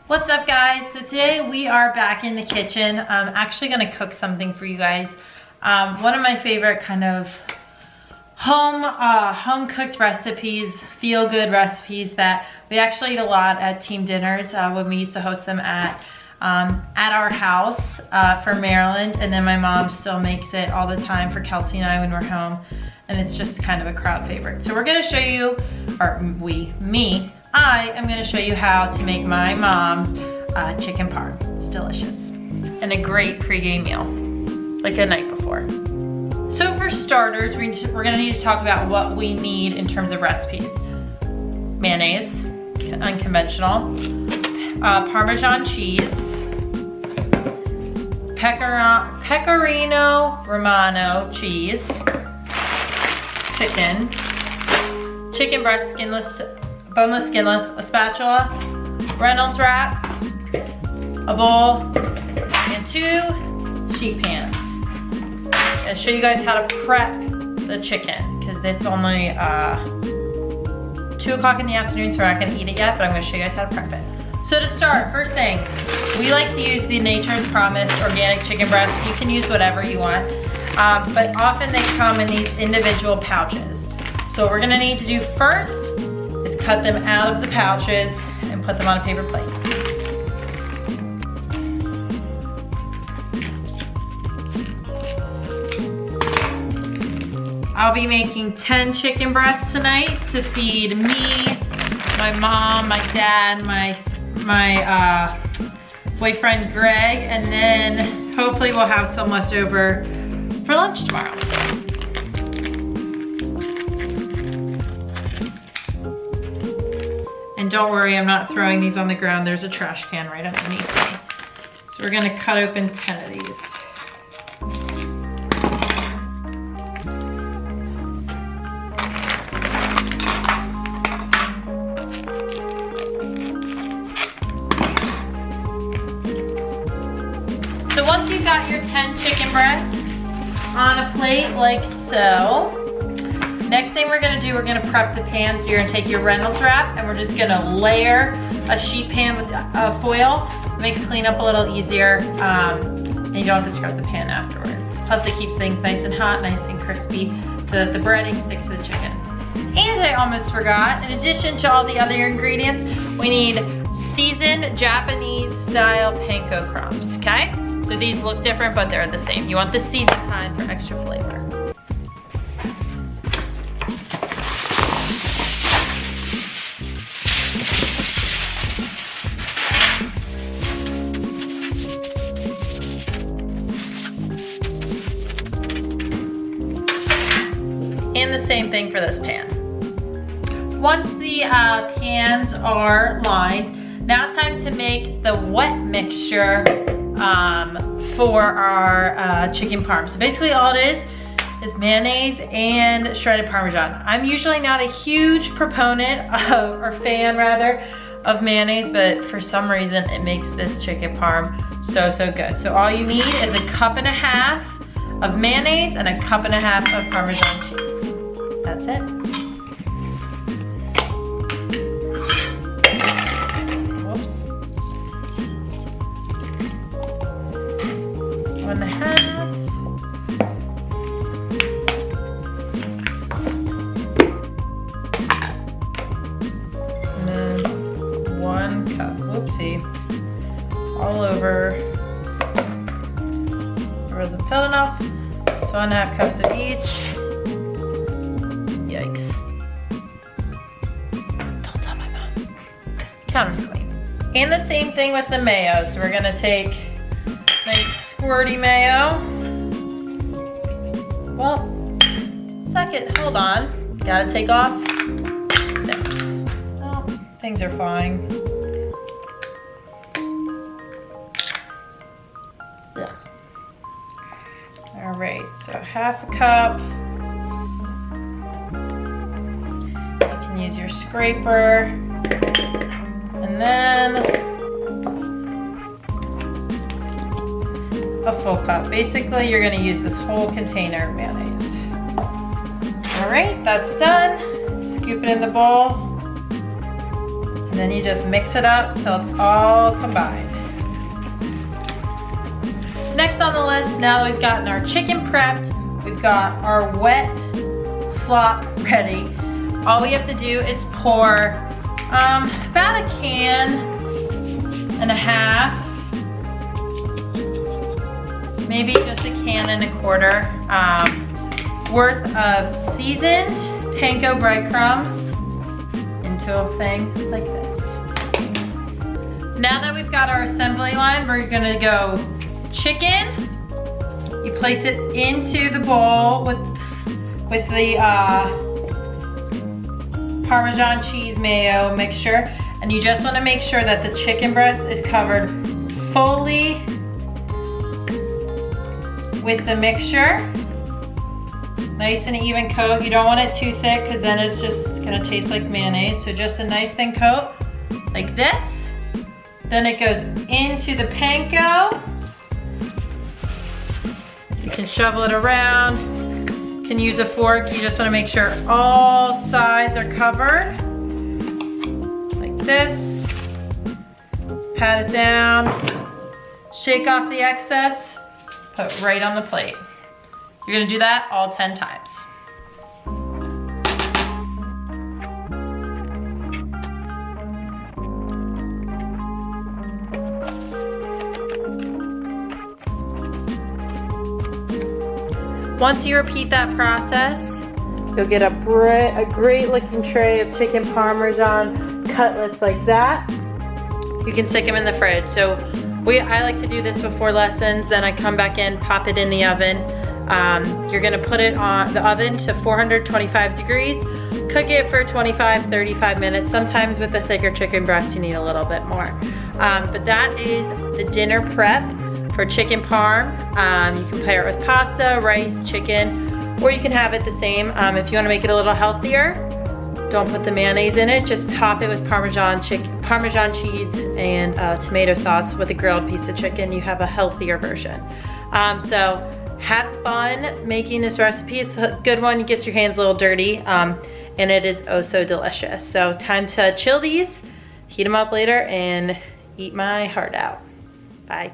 What's up, guys? So today we are back in the kitchen. I'm actually gonna cook something for you guys. One of my favorite kind of home cooked recipes, feel good recipes that we actually eat a lot at team dinners when we used to host them at our house for Maryland, and then my mom still makes it all the time for Kelsey and I when we're home, and it's just kind of a crowd favorite. So we're gonna show you, I am gonna show you how to make my mom's chicken parm. It's delicious and a great pregame meal, like a night before. So for starters, we're gonna need to talk about what we need in terms of recipes. Mayonnaise, unconventional, Parmesan cheese, Pecorino Romano cheese, chicken breast, skinless, boneless, skinless, a spatula, Reynolds wrap, a bowl, and 2 sheet pans. I'm gonna show you guys how to prep the chicken because it's only 2 o'clock in the afternoon, so we're not gonna eat it yet, but I'm gonna show you guys how to prep it. So to start, first thing, we like to use the Nature's Promise organic chicken breasts. You can use whatever you want, but often they come in these individual pouches. So what we're gonna need to do first is cut them out of the pouches and put them on a paper plate. I'll be making 10 chicken breasts tonight to feed me, my mom, my dad, my boyfriend Greg, and then hopefully we'll have some left over for lunch tomorrow. And don't worry, I'm not throwing these on the ground. There's a trash can right underneath me. So we're gonna cut open 10 of these. So once you've got your 10 chicken breasts on a plate like so, next thing we're gonna do, we're gonna prep the pan. So you're gonna take your Reynolds wrap and we're just gonna layer a sheet pan with foil. It makes cleanup a little easier, and you don't have to scrub the pan afterwards. Plus it keeps things nice and hot, nice and crispy, so that the breading sticks to the chicken. And I almost forgot, in addition to all the other ingredients, we need seasoned Japanese style panko crumbs, okay? So these look different, but they're the same. You want the seasoned kind for extra flavor. And the same thing for this pan. Once the pans are lined, now it's time to make the wet mixture for our chicken parm. So basically all it is mayonnaise and shredded Parmesan. I'm usually not a huge proponent of, or fan rather, of mayonnaise, but for some reason it makes this chicken parm so good. So all you need is 1.5 cups of mayonnaise and 1.5 cups of Parmesan cheese. That's it. Whoops. 1.5. And then 1 cup. Whoopsie. All over. It wasn't filled enough. So 1.5 cups of each. Yikes. Don't tell my mom. Counter's clean. And the same thing with the mayo. So we're gonna take nice squirty mayo. Well, second, hold on. Gotta take off this. Oh, things are fine. Yeah. All right, so 1/2 cup. Use your scraper, and then a full cup. Basically, you're gonna use this whole container of mayonnaise. All right, that's done. Scoop it in the bowl. And then you just mix it up till it's all combined. Next on the list, now that we've gotten our chicken prepped, we've got our wet slop ready. All we have to do is pour about a can and a half, maybe just a can and a quarter worth of seasoned panko breadcrumbs into a thing like this. Now that we've got our assembly line, we're gonna go chicken. You place it into the bowl with the Parmesan cheese mayo mixture, and you just want to make sure that the chicken breast is covered fully with the mixture. Nice and even coat. You don't want it too thick because then it's just gonna taste like mayonnaise. So just a nice thin coat like this. Then it goes into the panko. You can shovel it around. You can use a fork. You just want to make sure all sides are covered. Like this. Pat it down. Shake off the excess. Put right on the plate. You're gonna do that all 10 times. Once you repeat that process, you'll get a great looking tray of chicken parmesan cutlets like that. You can stick them in the fridge. So I like to do this before lessons, then I come back in, pop it in the oven. You're gonna put it on the oven to 425 degrees, cook it for 25, 35 minutes. Sometimes with the thicker chicken breast, you need a little bit more. But that is the dinner prep for chicken parm. You can pair it with pasta, rice, chicken, or you can have it the same. If you wanna make it a little healthier, don't put the mayonnaise in it, just top it with Parmesan cheese and tomato sauce with a grilled piece of chicken. You have a healthier version. So have fun making this recipe. It's a good one. You get your hands a little dirty, and it is oh so delicious. So time to chill these, heat them up later, and eat my heart out. Bye.